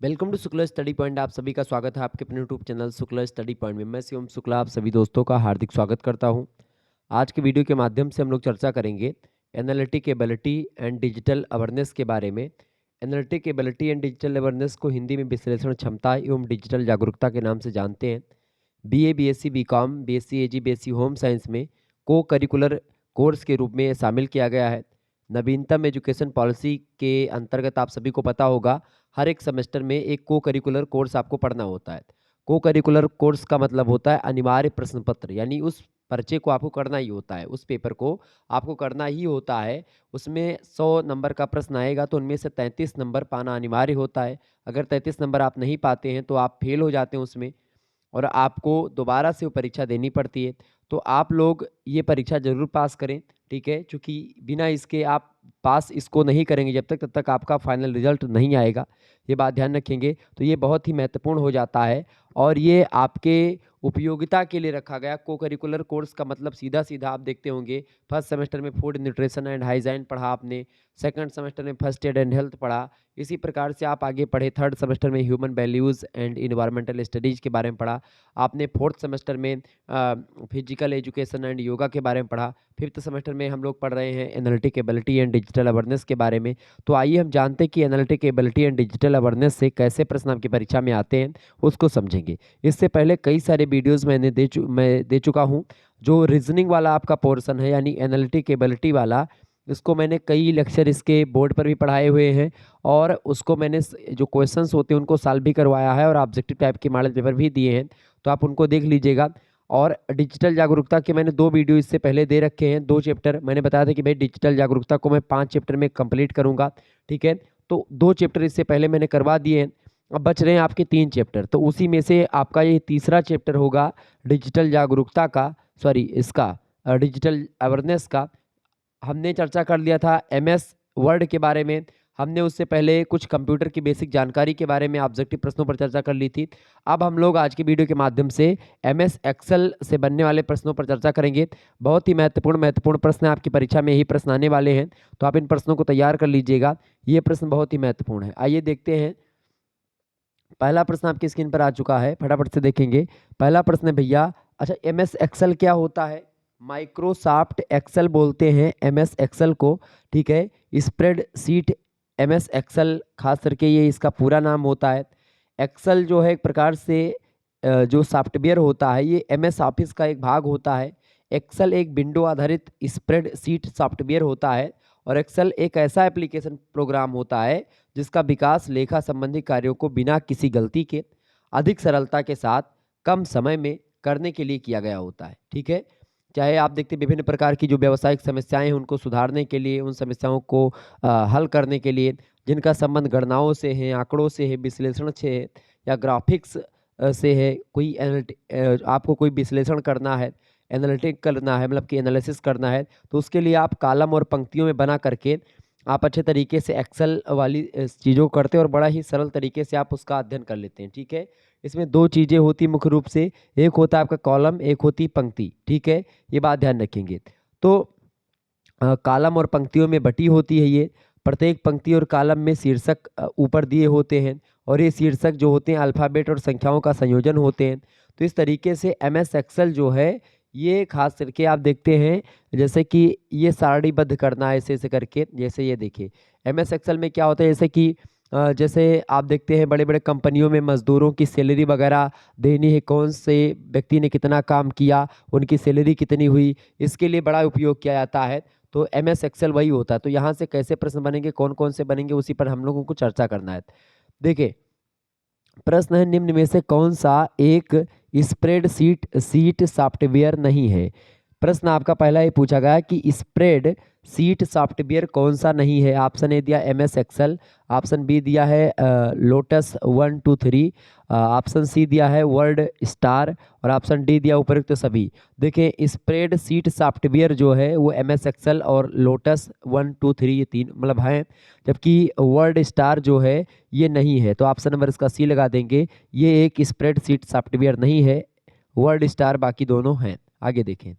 Welcome to Shukla study point. आप सभी का स्वागत है आपके अपने YouTube channel Shukla study point में। मैं शिवम शुक्ला आप सभी दोस्तों का हार्दिक स्वागत करता हूं। आज के वीडियो के माध्यम से हम लोग चर्चा करेंगे analytic ability and digital awareness के बारे में। Analytic ability and digital awareness को हिंदी में विश्लेषण क्षमता एवं डिजिटल जागरूकता के नाम से जानते हैं। बीए, बीएससी, बीकॉम, बीएससी एजी, बीएससी होम साइंस में को करिकुलर कोर्स के रूप में शामिल किया गया है। नवीनतम एजुकेशन पॉलिसी के अंतर्गत आप सभी को पता होगा हर एक सेमेस्टर में एक को करिकुलर कोर्स आपको पढ़ना होता है। को करिकुलर कोर्स का मतलब होता है अनिवार्य प्रश्न पत्र, यानी उस पर्चे को आपको करना ही होता है, उस पेपर को आपको करना ही होता है। उसमें 100 नंबर का प्रश्न आएगा तो उनमें से 33 नंबर पाना अनिवार्य होता है। अगर 33 नंबर आप नहीं पाते हैं तो आप फेल हो जाते हैं उसमें और आपको दोबारा से वो परीक्षा देनी पड़ती है। तो आप लोग ये परीक्षा ज़रूर पास करें, ठीक है? चूँकि बिना इसके आप पास इसको नहीं करेंगे जब तक, तब तक आपका फाइनल रिज़ल्ट नहीं आएगा। ये बात ध्यान रखेंगे। तो ये बहुत ही महत्वपूर्ण हो जाता है और ये आपके उपयोगिता के लिए रखा गया। को-करिकुलर कोर्स का मतलब सीधा-सीधा आप देखते होंगे, फर्स्ट सेमेस्टर में फूड न्यूट्रिशन एंड हाइजीन पढ़ा आपने, सेकंड सेमेस्टर में फर्स्ट एड एंड हेल्थ पढ़ा। इसी प्रकार से आप आगे पढ़े, थर्ड सेमेस्टर में human values and environmental studies के बारे में पढ़ा। आपने फोर्थ सेमेस्टर में फिजिकल एजुकेशन एंड योगा के बारे में पढ़ा। फिफ्थ सेमेस्टर में हम लोग पढ़ रहे हैं analytic ability and digital awareness के बारे में। तो आइए हम जानते हैं कि analytic ability and digital awareness से कैसे प्रश्न आपकी परीक्षा में आते हैं, उसको समझेंगे। इससे पहले कई सारे वीडियोज़ मैं दे चुका हूँ। जो रीज़निंग वाला आपका पोर्शन है यानी एनालिटिक एबिलिटी वाला, इसको मैंने कई लेक्चर इसके बोर्ड पर भी पढ़ाए हुए हैं और उसको मैंने जो क्वेश्चंस होते हैं उनको सॉल्व भी करवाया है और ऑब्जेक्टिव टाइप के मॉडल पेपर भी दिए हैं। तो आप उनको देख लीजिएगा। और डिजिटल जागरूकता के मैंने 2 वीडियो इससे पहले दे रखे हैं, 2 चैप्टर। मैंने बताया था कि भाई डिजिटल जागरूकता को मैं 5 चैप्टर में कंप्लीट करूँगा, ठीक है? तो 2 चैप्टर इससे पहले मैंने करवा दिए हैं। अब बच रहे हैं आपके 3 चैप्टर। तो उसी में से आपका ये तीसरा चैप्टर होगा डिजिटल जागरूकता का, सॉरी इसका डिजिटल अवेयरनेस का। हमने चर्चा कर लिया था एमएस वर्ड के बारे में। हमने उससे पहले कुछ कंप्यूटर की बेसिक जानकारी के बारे में ऑब्जेक्टिव प्रश्नों पर चर्चा कर ली थी। अब हम लोग आज की वीडियो के माध्यम से एमएस एक्सेल से बनने वाले प्रश्नों पर चर्चा करेंगे। बहुत ही महत्वपूर्ण प्रश्न है, आपकी परीक्षा में यही प्रश्न आने वाले हैं। तो आप इन प्रश्नों को तैयार कर लीजिएगा। ये प्रश्न बहुत ही महत्वपूर्ण है। आइए देखते हैं। पहला प्रश्न आपकी स्क्रीन पर आ चुका है, फटाफट से देखेंगे। पहला प्रश्न है भैया, अच्छा एमएस एक्सेल क्या होता है? माइक्रोसॉफ्ट एक्सेल बोलते हैं एमएस एक्सेल को, ठीक है? स्प्रेड सीट एमएस एक्सेल खास करके ये इसका पूरा नाम होता है। एक्सेल जो है एक प्रकार से जो सॉफ्टवेयर होता है ये एमएस ऑफिस का एक भाग होता है। एक्सेल एक विंडो आधारित स्प्रेड सीट सॉफ्टवेयर होता है और एक्सेल एक ऐसा एप्लीकेशन प्रोग्राम होता है जिसका विकास लेखा संबंधी कार्यों को बिना किसी गलती के अधिक सरलता के साथ कम समय में करने के लिए किया गया होता है, ठीक है? चाहे आप देखते हैं विभिन्न प्रकार की जो व्यावसायिक समस्याएं हैं उनको सुधारने के लिए, उन समस्याओं को हल करने के लिए जिनका संबंध गणनाओं से है, आंकड़ों से है, विश्लेषण से है या ग्राफिक्स से है, आपको कोई विश्लेषण करना है, एनालिटिक करना है, मतलब कि एनालिसिस करना है, तो उसके लिए आप कॉलम और पंक्तियों में बना करके आप अच्छे तरीके से एक्सेल वाली चीज़ों को करते हैं और बड़ा ही सरल तरीके से आप उसका अध्ययन कर लेते हैं, ठीक है? इसमें 2 चीज़ें होती हैं मुख्य रूप से, एक होता है आपका कॉलम, एक होती है पंक्ति, ठीक है? ये बात ध्यान रखेंगे। तो कॉलम और पंक्तियों में बटी होती है ये। प्रत्येक पंक्ति और कॉलम में शीर्षक ऊपर दिए होते हैं और ये शीर्षक जो होते हैं अल्फ़ाबेट और संख्याओं का संयोजन होते हैं। तो इस तरीके से एमएस एक्सेल जो है ये खास करके आप देखते हैं जैसे कि ये सारणीबद्ध करना है ऐसे-ऐसे करके, जैसे ये देखिए। एमएस एक्सेल में क्या होता है जैसे कि जैसे आप देखते हैं बड़े-बड़े कंपनियों में मज़दूरों की सैलरी वगैरह देनी है, कौन से व्यक्ति ने कितना काम किया, उनकी सैलरी कितनी हुई, इसके लिए बड़ा उपयोग किया जाता है। तो एमएस एक्सेल वही होता है। तो यहाँ से कैसे प्रश्न बनेंगे, कौन-कौन से बनेंगे, उसी पर हम लोगों को चर्चा करना है। देखिए, प्रश्न है निम्न में से कौन सा एक स्प्रेडशीट सॉफ्टवेयर नहीं है? प्रश्न आपका पहला ये पूछा गया कि स्प्रेड सीट सॉफ्टवेयर कौन सा नहीं है? ऑप्शन ए दिया एमएस एक्सेल, ऑप्शन बी दिया है लोटस 123, ऑप्शन सी दिया है वर्ड स्टार और ऑप्शन डी दिया उपरोक्त सभी। देखिए स्प्रेड सीट सॉफ्टवेयर जो है वो एमएस एक्सेल और लोटस 123 ये 3 मतलब हैं, जबकि वर्ड स्टार जो है ये नहीं है। तो ऑप्शन नंबर इसका सी लगा देंगे। ये एक स्प्रेडशीट सॉफ्टवेयर नहीं है, वर्ड स्टार बाकी दोनों हैं। आगे देखें।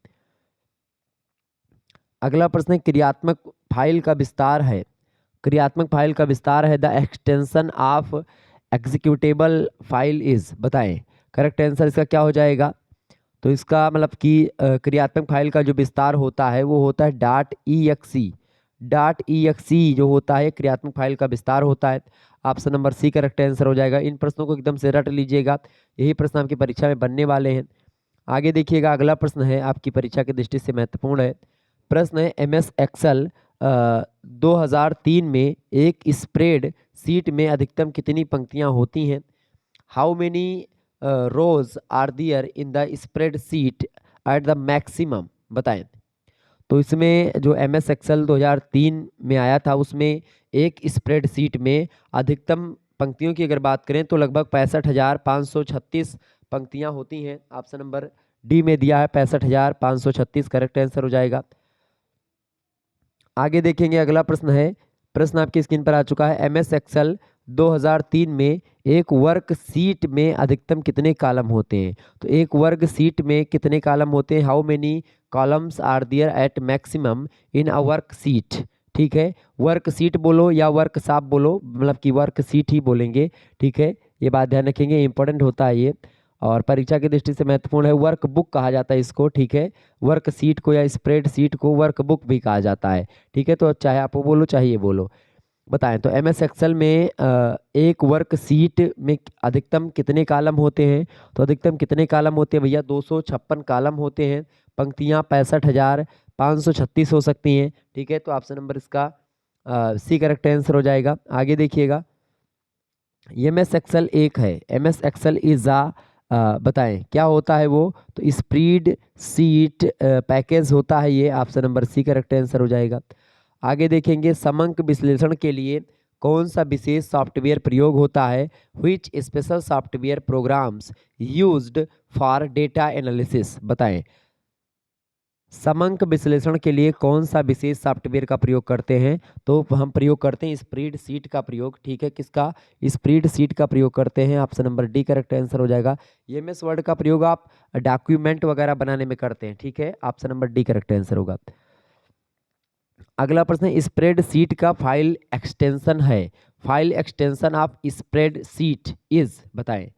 अगला प्रश्न है क्रियात्मक फाइल का विस्तार है। क्रियात्मक फाइल का विस्तार है the extension of executable file is, बताएं करेक्ट आंसर इसका क्या हो जाएगा। तो इसका मतलब कि क्रियात्मक फाइल का जो विस्तार होता है वो होता है dot E X E. Dot E X E जो होता है क्रियात्मक फाइल का विस्तार होता है। Option number C correct answer हो जाएगा। इन प्रश्नों को एकदम से रट लीजिएगा, यही प्रश्न आपकी परीक्षा में बनने वाले हैं। आगे देखिएगा, अगला प्रश्न है आपकी परीक्षा की दृष्टि से महत्वपूर्ण है। प्रश्न है एम एस एक्सेल 2003 में एक स्प्रेड सीट में अधिकतम कितनी पंक्तियां होती हैं। How many rows are there in the spreadsheet at the maximum, बताएं। तो इसमें जो एम एस एक्सेल 2003 में आया था उसमें एक स्प्रेड सीट में अधिकतम पंक्तियों की अगर बात करें तो लगभग 65,536 पंक्तियां होती हैं। ऑप्शन नंबर डी में दिया है 65,536 करेक्ट आंसर हो जाएगा। आगे देखेंगे, अगला प्रश्न है, प्रश्न आपकी स्क्रीन पर आ चुका है। एम एस एक्सेल 2003 में एक वर्क सीट में अधिकतम कितने कॉलम होते हैं। तो एक वर्ग सीट में कितने कॉलम होते हैं। How many columns are there at maximum in a worksheet. ठीक है, वर्क सीट बोलो या वर्क शॉप बोलो, मतलब कि वर्क सीट ही बोलेंगे। ठीक है, ये बात ध्यान रखेंगे, इंपॉर्टेंट होता है ये और परीक्षा की दृष्टि से महत्वपूर्ण है। वर्क बुक कहा जाता है इसको। ठीक है, वर्क सीट को या स्प्रेड सीट को वर्क बुक भी कहा जाता है। ठीक है, तो चाहे आप वो बोलो चाहे ये बोलो, बताएं। तो एम एस एक्सेल में एक वर्क सीट में अधिकतम कितने कॉलम होते हैं। तो अधिकतम कितने कॉलम होते हैं भैया, 256 कॉलम होते हैं। पंक्तियां 65,536 हो सकती हैं। ठीक है, तो ऑप्शन नंबर इसका सी करेक्ट आंसर हो जाएगा। आगे देखिएगा, एम एस एक्सेल एक है, एम एस एक्सेल इज आ, बताएं क्या होता है वो। तो स्प्रेड सीट पैकेज होता है ये, option number C correct answer हो जाएगा। आगे देखेंगे, समंक विश्लेषण के लिए कौन सा विशेष सॉफ्टवेयर प्रयोग होता है। Which special software programmes used for data analysis, बताएं। समंक विश्लेषण के लिए कौन सा विशेष सॉफ्टवेयर का प्रयोग करते हैं। तो हम प्रयोग करते हैं स्प्रेड सीट का प्रयोग। ठीक है, किसका, स्प्रेड सीट का प्रयोग करते हैं। Option number D correct answer हो जाएगा। एमएस वर्ड का प्रयोग आप डॉक्यूमेंट वगैरह बनाने में करते हैं। ठीक है, option number D correct answer होगा। अगला प्रश्न है, स्प्रेड सीट का फाइल एक्सटेंशन है। File extension of spread seat is, बताएं।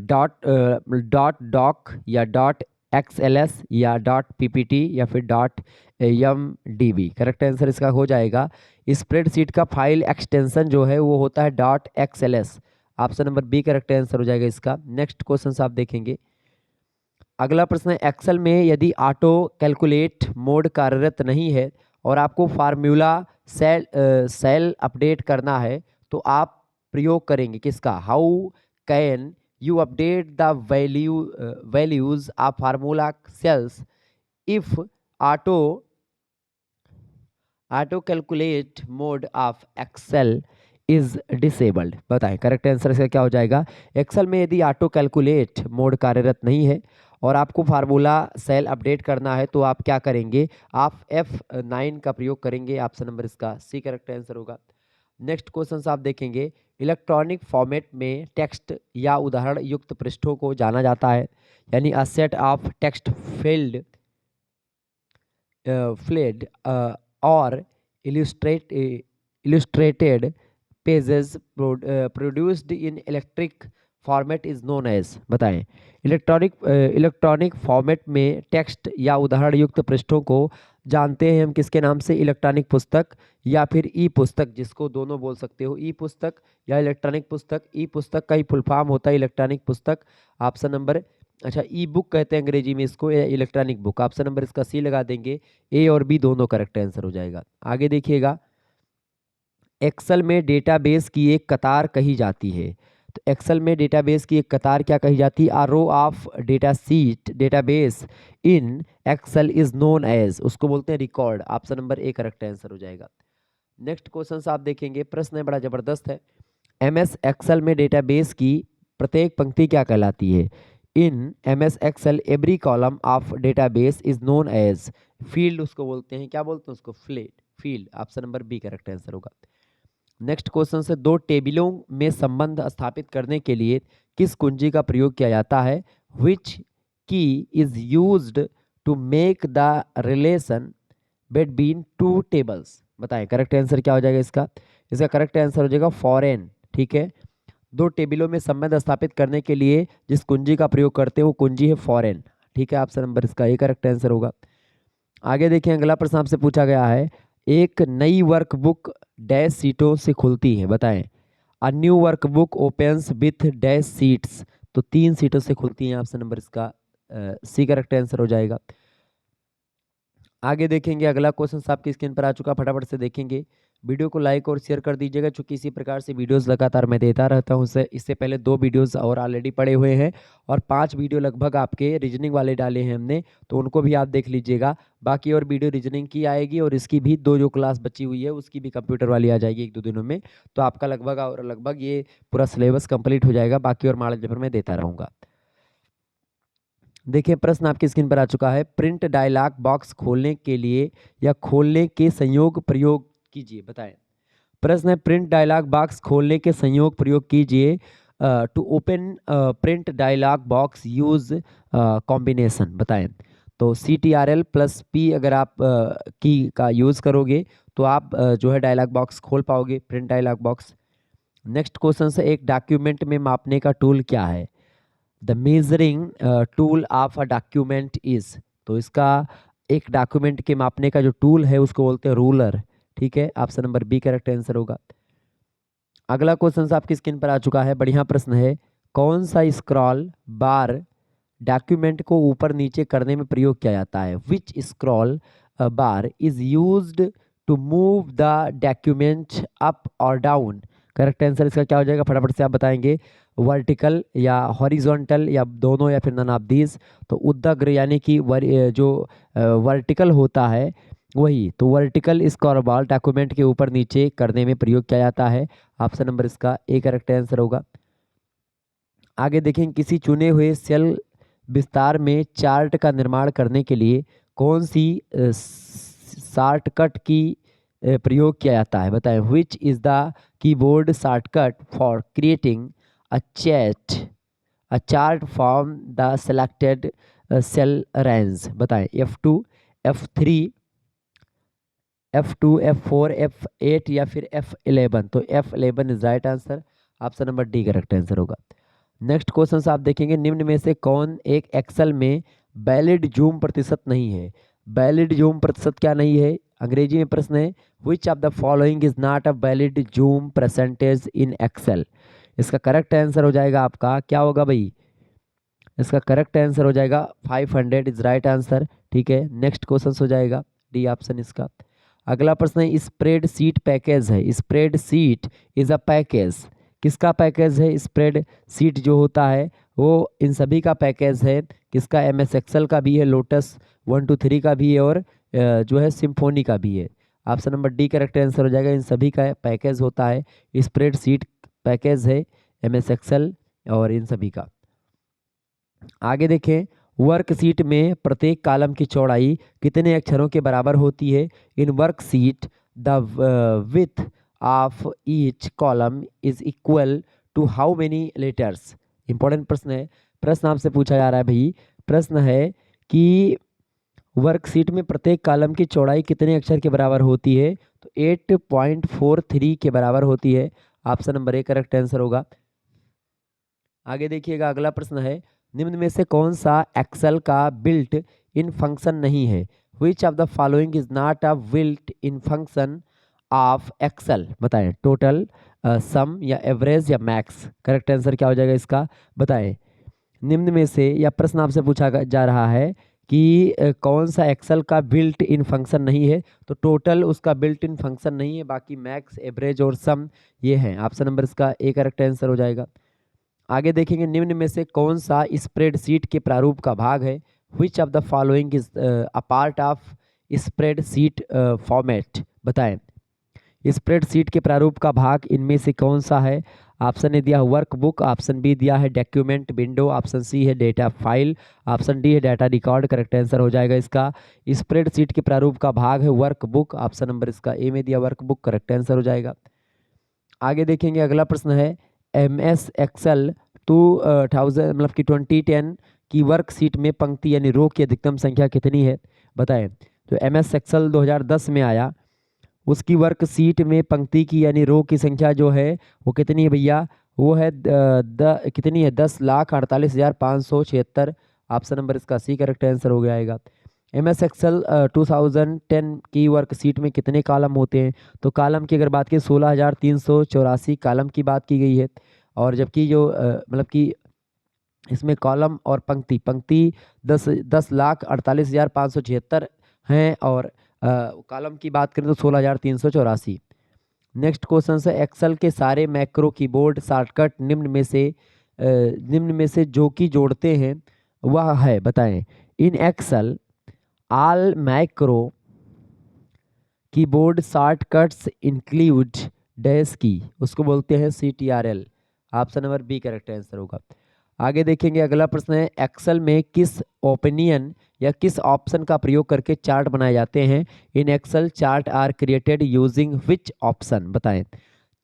डॉट डॉक या डॉट XLS या डॉट PPT या फिर डॉट MDB। करेक्ट आंसर इसका हो जाएगा, स्प्रेड सीट का फाइल एक्सटेंशन जो है वो होता है dot XLS। Option number B correct answer हो जाएगा इसका। नेक्स्ट क्वेश्चन आप देखेंगे, अगला प्रश्न है, एक्सेल में यदि ऑटो कैलकुलेट मोड कार्यरत नहीं है और आपको फार्मूला सेल अपडेट करना है तो आप प्रयोग करेंगे किसका। How can you update the values of formula cells if auto auto calculate mode of Excel is disabled, बताएं करेक्ट आंसर इसका क्या हो जाएगा। एक्सेल में यदि ऑटो कैलकुलेट मोड कार्यरत नहीं है और आपको फार्मूला सेल अपडेट करना है तो आप क्या करेंगे, आप F9 का प्रयोग करेंगे। ऑप्शन नंबर इसका सी करेक्ट आंसर होगा। नेक्स्ट क्वेश्चन आप देखेंगे, इलेक्ट्रॉनिक फॉर्मेट में टेक्स्ट या उदाहरण युक्त पृष्ठों को जाना जाता है, यानी a set of text field fled और illustrated pages produced in electric format is known as, बताएं। इलेक्ट्रॉनिक फॉर्मेट में टेक्स्ट या उदाहरण युक्त पृष्ठों को जानते हैं हम किसके नाम से, इलेक्ट्रॉनिक पुस्तक या फिर ई पुस्तक, जिसको दोनों बोल सकते हो, ई पुस्तक या इलेक्ट्रॉनिक पुस्तक। ई पुस्तक का ही फुल फॉर्म होता है इलेक्ट्रॉनिक पुस्तक। ऑप्शन नंबर, अच्छा ई बुक कहते हैं अंग्रेजी में इसको, या इलेक्ट्रॉनिक बुक। ऑप्शन नंबर इसका सी लगा देंगे, ए और बी दोनों करेक्ट आंसर हो जाएगा। आगे देखिएगा, एक्सेल में डेटाबेस की एक कतार कही जाती है। तो एक्सेल में डेटाबेस की एक कतार क्या कही जाती है, a row of data sheet database in Excel is known as, उसको बोलते हैं record. Option number A correct answer हो जाएगा। नेक्स्ट क्वेश्चन आप देखेंगे, प्रश्न है बड़ा जबरदस्त है। एमएस एक्सेल में डेटाबेस की प्रत्येक पंक्ति क्या कहलाती है। In MS Excel every column of database is known as field, उसको बोलते हैं, क्या बोलते हैं उसको, field. Option number B correct answer होगा। नेक्स्ट क्वेश्चन से, दो टेबलों में संबंध स्थापित करने के लिए किस कुंजी का प्रयोग किया जाता है। Which key is used to make the relation between two tables, बताएं करेक्ट आंसर क्या हो जाएगा इसका। इसका करेक्ट आंसर हो जाएगा फॉरेन। ठीक है, दो टेबलों में संबंध स्थापित करने के लिए जिस कुंजी का प्रयोग करते हैं वो कुंजी है फॉरेन। ठीक है, ऑप्शन नंबर इसका ए करेक्ट आंसर होगा। आगे देखिए, अगला प्रश्न आपसे पूछा गया है, एक नई वर्कबुक डैश सीटों से खुलती है, बताएं। A new workbook opens with dash seats, तो 3 सीटों से खुलती है, ऑप्शन नंबर इसका सी करेक्ट आंसर हो जाएगा। आगे देखेंगे, अगला क्वेश्चन आपकी स्क्रीन पर आ चुका, फटाफट से देखेंगे। वीडियो को लाइक और शेयर कर दीजिएगा, चूंकि इसी प्रकार से वीडियोस लगातार मैं देता रहता हूं। इससे पहले 2 वीडियोस और ऑलरेडी पड़े हुए हैं और 5 वीडियो लगभग आपके रीजनिंग वाले डाले हैं हमने, तो उनको भी आप देख लीजिएगा। बाकी और वीडियो रीजनिंग की आएगी और इसकी भी 2 जो क्लास बची हुई है उसकी भी कंप्यूटर वाली आ जाएगी 1-2 दिनों में। तो आपका लगभग ये पूरा सिलेबस कंप्लीट हो जाएगा। बाकी और मॉडल पेपर में देता रहूँगा। देखिए, प्रश्न आपकी स्क्रीन पर आ चुका है, प्रिंट डायलॉग बॉक्स खोलने के लिए या खोलने के संयोग प्रयोग कीजिए, बताएं। प्रश्न है, प्रिंट डायलॉग बॉक्स खोलने के संयोग प्रयोग कीजिए। To open print dialog box use combination, बताएं। तो CTRL + P अगर आप की का यूज़ करोगे तो आप जो है डायलॉग बॉक्स खोल पाओगे, print dialog box. Next question से, एक डॉक्यूमेंट में मापने का टूल क्या है? The measuring tool of a document is, तो इसका एक डॉक्यूमेंट के मापने का जो टूल है उसको बोलते हैं रूलर। ठीक है, option number B correct answer होगा। अगला क्वेश्चन आपकी स्क्रीन पर आ चुका है, बढ़िया प्रश्न है, कौन सा स्क्रॉल बार डॉक्यूमेंट को ऊपर नीचे करने में प्रयोग किया जाता है? Which scroll bar is used to move the document up और डाउन? करेक्ट आंसर इसका क्या हो जाएगा, फटाफट से आप बताएंगे। वर्टिकल या हॉरिजॉन्टल या दोनों या फिर नन ऑफ दीज? तो उद्धग्र यानी कि जो वर्टिकल होता है वही, तो वर्टिकल स्क्रॉल बार डॉक्यूमेंट के ऊपर नीचे करने में प्रयोग किया जाता है। ऑप्शन नंबर इसका ए करेक्ट आंसर होगा। आगे देखें, किसी चुने हुए सेल विस्तार में चार्ट का निर्माण करने के लिए कौन सी शॉर्टकट की प्रयोग किया जाता है, बताएं। Which is the keyboard shortcut for creating a chart from the selected cell range, बताएं। F2, F3, F2, F4, F8 या फिर F11? तो F11 is right answer, option number D correct answer होगा। नेक्स्ट क्वेश्चन आप देखेंगे, निम्न में से कौन एक एक्सेल में वैलिड जूम प्रतिशत नहीं है? वैलिड जूम प्रतिशत क्या नहीं है? अंग्रेजी में प्रश्न है, which of the following is not a valid zoom percentage in Excel? इसका करेक्ट आंसर हो जाएगा आपका, क्या होगा भाई? इसका करेक्ट आंसर हो जाएगा 500 इज राइट आंसर। ठीक है, नेक्स्ट क्वेश्चन हो जाएगा डी ऑप्शन इसका। अगला प्रश्न है, स्प्रेड शीट पैकेज है, spread sheet is a package, किसका पैकेज है? स्प्रेड शीट जो होता है वो इन सभी का पैकेज है। किसका? MS एक्सेल का भी है, लोटस 1 2 3 का भी है और जो है सिम्फोनी का भी है। Option number D correct answer हो जाएगा, इन सभी का पैकेज होता है, स्प्रेड शीट पैकेज है MS एक्सेल और इन सभी का। आगे देखें, वर्कशीट में प्रत्येक कॉलम की चौड़ाई कितने अक्षरों के बराबर होती है? In worksheet the width of each column is equal to how many letters? Important प्रश्न है, प्रश्न आपसे पूछा जा रहा है भाई, प्रश्न है कि वर्कशीट में प्रत्येक कॉलम की चौड़ाई कितने अक्षर के बराबर होती है? तो 8.43 के बराबर होती है, option number A correct answer होगा। आगे देखिएगा, अगला प्रश्न है, निम्न में से कौन सा एक्सेल का बिल्ट इन फंक्शन नहीं है? Which of the following is not a built in function of Excel? बताएं। टोटल, सम या एवरेज या मैक्स? करेक्ट आंसर क्या हो जाएगा इसका, बताएं। निम्न में से, या प्रश्न आपसे पूछा जा रहा है कि कौन सा एक्सेल का बिल्ट इन फंक्शन नहीं है? तो टोटल उसका बिल्ट इन फंक्शन नहीं है, बाकी मैक्स, एवरेज और सम ये हैं। ऑप्शन नंबर इसका ए करेक्ट आंसर हो जाएगा। आगे देखेंगे, निम्न में से कौन सा स्प्रेडशीट के प्रारूप का भाग है? Which of the following is a part of spreadsheet format? बताएं। स्प्रेडशीट के प्रारूप का भाग इनमें से कौन सा है? ऑप्शन ए दिया वर्कबुक, ऑप्शन बी दिया है डॉक्यूमेंट विंडो, ऑप्शन सी है डेटा फाइल, ऑप्शन डी है डाटा रिकॉर्ड। करेक्ट आंसर हो जाएगा इसका, स्प्रेडशीट के प्रारूप का भाग है वर्कबुक, ऑप्शन नंबर इसका ए में दिया वर्कबुक, करेक्ट आंसर हो जाएगा। आगे देखेंगे, अगला प्रश्न है, MS एक्सेल 2000 मतलब कि 2010 की वर्कशीट में पंक्ति यानी रो की अधिकतम संख्या कितनी है? बताएं। तो MS एक्सेल 2010 में आया, उसकी वर्कशीट में पंक्ति की यानी रो की संख्या जो है वो कितनी है भैया, वो है कितनी है 10,48,576। ऑप्शन नंबर इसका सी करेक्ट आंसर हो जाएगा। MS एक्सेल 2010 की वर्कशीट में कितने कॉलम होते हैं, तो कॉलम की अगर बात की 16,384 कॉलम की बात की गई है। और जबकि जो मतलब कि इसमें कॉलम और पंक्ति पंक्ति 10,48,576 हैं, और कॉलम की बात करें तो 16,384। नेक्स्ट क्वेश्चन है, एक्सेल के सारे मैक्रो कीबोर्ड शॉर्टकट निम्न में से जो कि जोड़ते हैं वह है, बताएं। In Excel all macro keyboard shortcuts include dash key, उसको बोलते हैं CTRL। Option number B correct answer होगा। आगे देखेंगे, अगला प्रश्न है, एक्सेल में किस ओपिनियन या किस ऑप्शन का प्रयोग करके चार्ट बनाए जाते हैं। In Excel chart are created using which option, बताएं।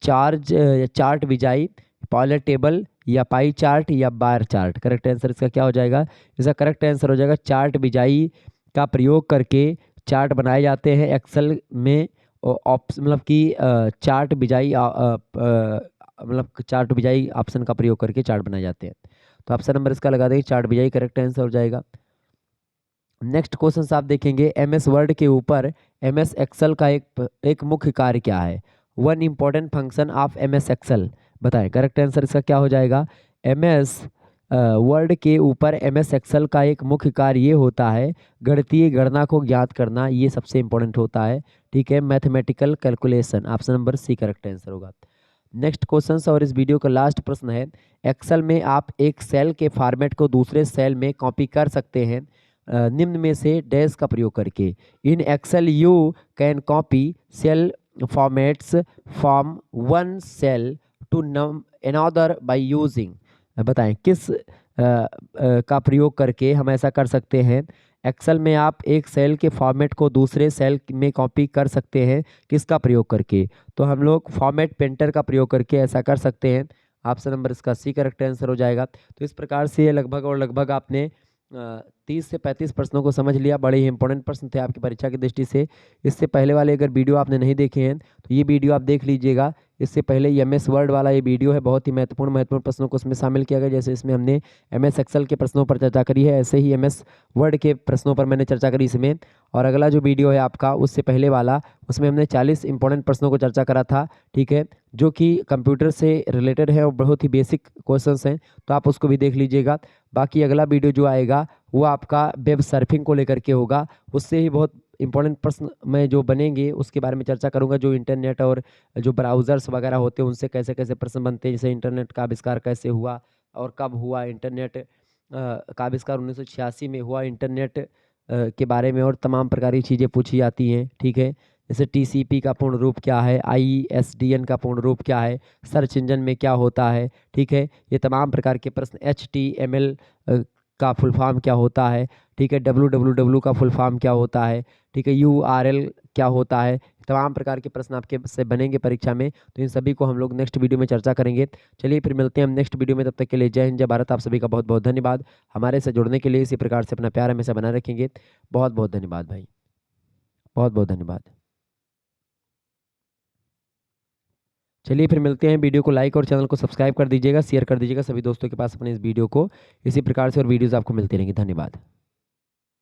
चार्ट विजाई, पॉइलट टेबल, या पाई चार्ट, या बार चार्ट। करेक्ट आंसर इसका क्या हो जाएगा, इसका करेक्ट आंसर हो जाएगा चार्ट विजाई का प्रयोग करके चार्ट बनाए जाते हैं एक्सेल में। मतलब कि चार्ट बिजाई मतलब चार्ट बिजाई ऑप्शन का प्रयोग करके चार्ट बनाए जाते हैं। तो ऑप्शन नंबर इसका लगा देंगे चार्ट बिजाई करेक्ट आंसर हो जाएगा। नेक्स्ट क्वेश्चन आप देखेंगे, MS वर्ड के ऊपर MS एक्सेल का एक मुख्य कार्य क्या है। One important function of MS Excel, बताएं। करेक्ट आंसर इसका क्या हो जाएगा, MS वर्ड के ऊपर MS एक्सेल का एक मुख्य कार्य ये होता है गणितीय गणना को ज्ञात करना, ये सबसे इंपॉर्टेंट होता है, ठीक है, mathematical calculation. Option number C correct answer होगा। नेक्स्ट क्वेश्चन और इस वीडियो का लास्ट प्रश्न है, एक्सेल में आप एक सेल के फॉर्मेट को दूसरे सेल में कॉपी कर सकते हैं निम्न में से डैश का प्रयोग करके। In Excel you can copy cell formats from one cell to another by using, बताएं किस का प्रयोग करके हम ऐसा कर सकते हैं। एक्सेल में आप एक सेल के फॉर्मेट को दूसरे सेल में कॉपी कर सकते हैं, किसका प्रयोग करके, तो हम लोग फॉर्मेट पेंटर का प्रयोग करके ऐसा कर सकते हैं। ऑप्शन नंबर इसका सी करेक्ट आंसर हो जाएगा। तो इस प्रकार से लगभग और लगभग आपने 30 से 35 प्रश्नों को समझ लिया। बड़े ही इंपॉर्टेंट प्रश्न थे आपकी परीक्षा की दृष्टि से। इससे पहले वाले अगर वीडियो आपने नहीं देखे हैं तो ये वीडियो आप देख लीजिएगा। इससे पहले MS वर्ड वाला ये वीडियो है, बहुत ही महत्वपूर्ण प्रश्नों को इसमें शामिल किया गया। जैसे इसमें हमने MS एक्सेल के प्रश्नों पर चर्चा करी है, ऐसे ही MS वर्ड के प्रश्नों पर मैंने चर्चा करी इसमें। और अगला जो वीडियो है आपका उससे पहले वाला, उसमें हमने 40 इंपॉर्टेंट प्रश्नों को चर्चा करा था, ठीक है, जो कि कंप्यूटर से रिलेटेड है और बहुत ही बेसिक क्वेश्चंस हैं, तो आप उसको भी देख लीजिएगा। बाकी अगला वीडियो जो आएगा वो आपका वेब सर्फिंग को लेकर के होगा, उससे ही बहुत इंपॉर्टेंट प्रश्न में जो बनेंगे उसके बारे में चर्चा करूंगा। जो इंटरनेट और जो ब्राउज़र्स वगैरह होते हैं उनसे कैसे कैसे प्रश्न बनते हैं, जैसे इंटरनेट का आविष्कार कैसे हुआ और कब हुआ, इंटरनेट का आविष्कार 1986 में हुआ, इंटरनेट के बारे में और तमाम प्रकार की चीज़ें पूछी जाती हैं, ठीक है। जैसे TCP का पूर्ण रूप क्या है, ISDN का पूर्ण रूप क्या है, सर्च इंजन में क्या होता है, ठीक है, ये तमाम प्रकार के प्रश्न। HTML का फुल फॉर्म क्या होता है, ठीक है, www का फुल फॉर्म क्या होता है, ठीक है, URL क्या होता है, तमाम प्रकार के प्रश्न आपके से बनेंगे परीक्षा में। तो इन सभी को हम लोग नेक्स्ट वीडियो में चर्चा करेंगे। चलिए फिर मिलते हैं हम नेक्स्ट वीडियो में, तब तक के लिए जय हिंद जय भारत। आप सभी का बहुत बहुत धन्यवाद। हमारे से जुड़ने के लिए इसी प्रकार से अपना प्यार हमेशा बनाए रखेंगे। बहुत बहुत धन्यवाद भाई, बहुत बहुत धन्यवाद। चलिए फिर मिलते हैं। वीडियो को लाइक और चैनल को सब्सक्राइब कर दीजिएगा, शेयर कर दीजिएगा सभी दोस्तों के पास अपने इस वीडियो को। इसी प्रकार से और वीडियोस आपको मिलती रहेंगी। धन्यवाद।